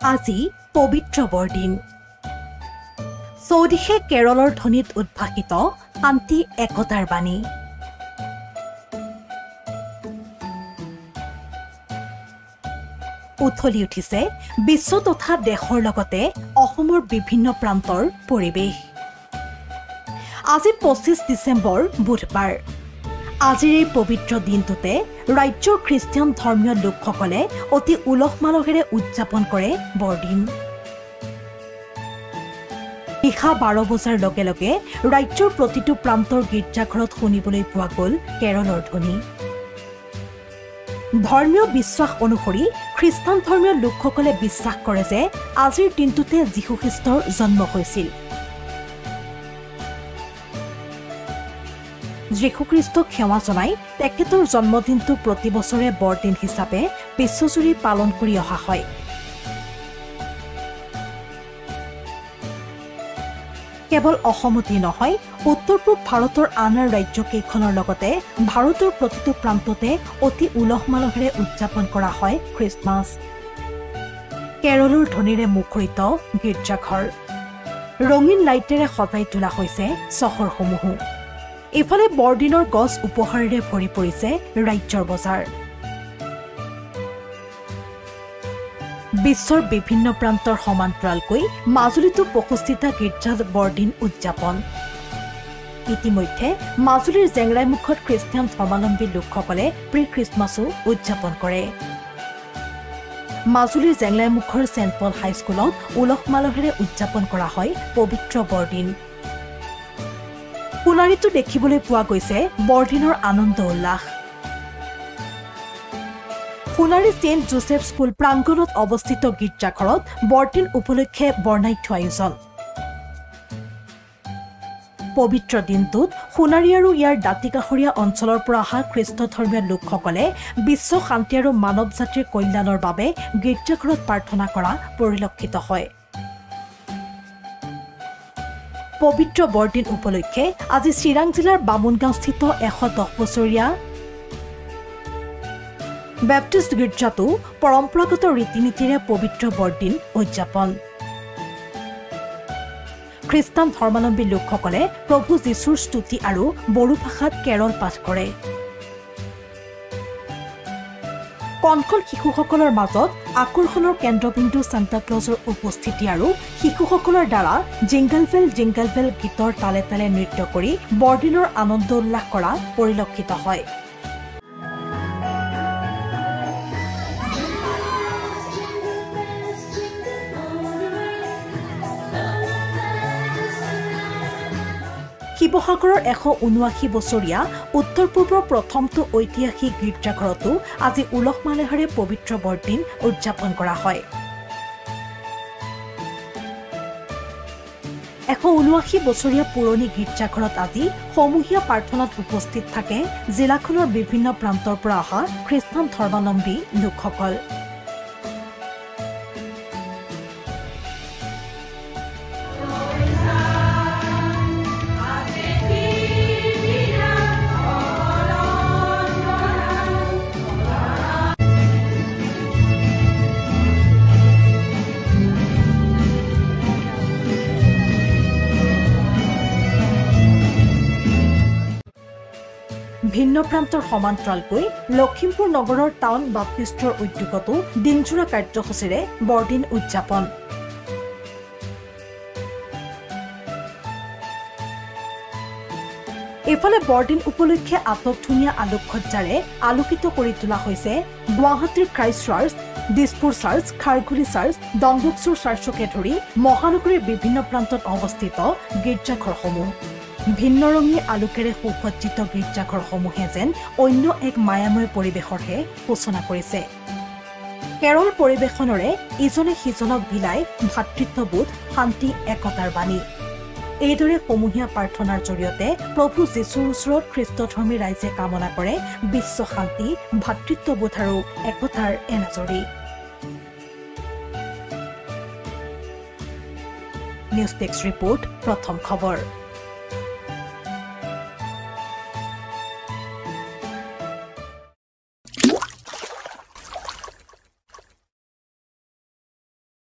আজি পবিত্ৰ বৰদিন চৌদিশে কেৰলৰ ধ্বনিত উদ্ভাসিত শান্তি একতাৰ বাণী উথলি উঠিছে বিশ্ব তথা দেশৰ লগতে অসমৰ বিভিন্ন প্ৰান্তৰ পৰিৱেশ আজি 25 ডিসেম্বৰ বুধবাৰ আজিৰ এই পবিত্ৰ দিনটোতে ৰাজ্যৰ খ্ৰীষ্টিয়ান ধৰ্মীয় লোকসকলে অতি উলহ-মালহেৰে উদযাপন কৰে বৰদিন নিশা 12 বজাৰ লগে লগে ৰাজ্যৰ প্ৰতিটো প্ৰান্তৰ গীৰ্জাঘৰত শুনিবলৈ পোৱা গ'ল কেৰলৰ ধ্বনি ধৰ্মীয় বিশ্বাস অনুসৰি খ্ৰীষ্টান ধৰ্মীয় লোকসকলে বিশ্বাস কৰে যে আজিৰ দিনটোতে যীশু খ্ৰীষ্টৰ জন্ম হৈছিল যীশু খ্ৰীষ্টক সেৱা জনাই তেখেতৰ জন্মদিনটো প্ৰতি বছৰে বৰদিন হিচাপে বিশ্বজুৰি পালন কৰি অহা হয় কেৱল অসমতে নহয় উত্তৰ-পূব ভাৰতৰ আন ৰাজ্যকেইখনৰ লগতে ভাৰতৰ প্ৰতিটো প্ৰান্ততে অতি উলহ-মালহেৰে উদযাপন কৰা হয় খ্ৰীষ্টমাছ কেৰলৰ ধ্বনিৰে মুখৰিত গীৰ্জাঘৰ ৰঙীন লাইটেৰে সজাই তোলা হৈছে চহৰসমূহ ইফালে বৰদিনৰ গছ উপহাৰেৰে ভৰি পৰিছে ৰাজ্যৰ বজাৰ বিশ্বৰ বিভিন্ন প্ৰান্তৰ সমান্তৰালকৈ মাজুলীতো 65টা গীৰ্জাত বৰদিন উদযাপন ইতিমধ্যে মাজুলীৰ জেংৰাইমুখত খ্ৰীষ্টিয়ান ধৰ্মাৱলম্বী লোকসকলে প্ৰি খ্ৰীষ্টমাছো উদযাপন কৰে মাজুলীৰ জেংৰাইমুখৰ চেণ্ট পল হাইস্কুলত উলহ-মালহেৰে উদযাপন কৰা হয় পবিত্ৰ বৰদিন সোণাৰীতো দেখিবলৈ পোৱা গৈছে বৰদিনৰ আনন্দ উল্লাস সোণাৰী চেণ্ট জোচেফ স্কুল প্ৰাংগণত অৱস্থিত গীৰ্জাঘৰত বৰদিন উপলক্ষে বৰ্ণাঢ্য আয়োজন পবিত্ৰ দিনটোত সোণাৰী আৰু ইয়াৰ দাঁতিকাষৰীয়া অঞ্চলৰ পৰা অহা খ্ৰীষ্ট ধৰ্মীয় লোকসকলে বিশ্ব শান্তি আৰু মানৱ জাতিৰ কল্যাণৰ বাবে গীৰ্জাঘৰত প্ৰাৰ্থনা কৰা পৰিলক্ষিত হয় পবিত্ৰ বৰদিন উপলক্ষে আজি চিৰাং জিলাৰ বামুণগাঁওস্থিত 110 বছৰীয়া বেপ্টিষ্ট গীৰ্জাতো পৰম্পৰাগত ৰীতি-নীতিৰে পবিত্ৰ বৰদিন উদযাপন খ্ৰীষ্টান ধৰ্মাৱলম্বী লোকসকলে প্ৰভু যীশুৰ স্তুতি আৰু বড়ো ভাষাত কেৰল পাঠ কৰে কণকণ শিশুসকলৰ মাজত আকৰ্ষণৰ কেন্দ্ৰবিন্দু সান্তা ক্লজৰ উপস্থিতি আৰু শিশুসকলৰ দ্বাৰা জিংগল বেল গীতৰ তালে তালে নৃত্য কৰি বৰদিনৰ আনন্দ উল্লাস কৰা পৰিলক্ষিত হয় শিৱসাগৰৰ 179 বছৰীয়া উত্তৰ-পূবৰ প্ৰথমটো ঐতিহাসিক গীৰ্জাঘৰতো আজি উলহ-মালহেৰে পবিত্ৰ বৰদিন উদযাপন কৰা হয় 179 বছৰীয়া পুৰণি গীৰ্জাঘৰত আজি সমূহীয়া প্ৰাৰ্থনাত উপস্থিত থাকে জিলাখনৰ বিভিন্ন প্ৰান্তৰ পৰা অহা খ্ৰীষ্টান ধৰ্মাৱলম্বী লোকসকল ভিন্ন প্ৰান্তৰ সমান্তৰালকৈ লখিমপুৰ নগৰৰ টাউন বাপ্তিষ্টৰ উদ্যোগতো দিনজোৰা কাৰ্যসূচীৰে বৰদিন উদযাপন এফালে বৰদিন উপলক্ষে আটকধুনীয়া আলোকসজ্জাৰে আলোকিত কৰি তোলা হৈছে গুৱাহাটীৰ Christ church Dispur church Kharghuli church ডনবস্কৰ চাৰ্চকে ধৰি মহানগৰীৰ বিভিন্ন প্ৰান্তত অৱস্থিত গীৰ্জাঘৰসমূহ ভিন্ন ৰঙী আলোকেৰে সুসজ্জিত গীৰ্জাঘৰসমূহে যেন অন্য এক মায়াময় পৰিৱেশৰহে সূচনা কৰিছে কেৰল পৰিৱেশনৰে ইজনে সিজনক বিলাই ভাতৃত্ববোধ শান্তি একতাৰ বাণী এইদৰে সমূহীয়া প্ৰাৰ্থনাৰ জৰিয়তে প্ৰভু যীশুৰ ওচৰত খ্ৰীষ্টধৰ্মী ৰাইজে কামনা কৰে বিশ্ব শান্তি ভাতৃত্ববোধ আৰু একতাৰ এনাজৰী নিউজ ডেস্ক ৰিপৰ্ট প্ৰথম খবৰ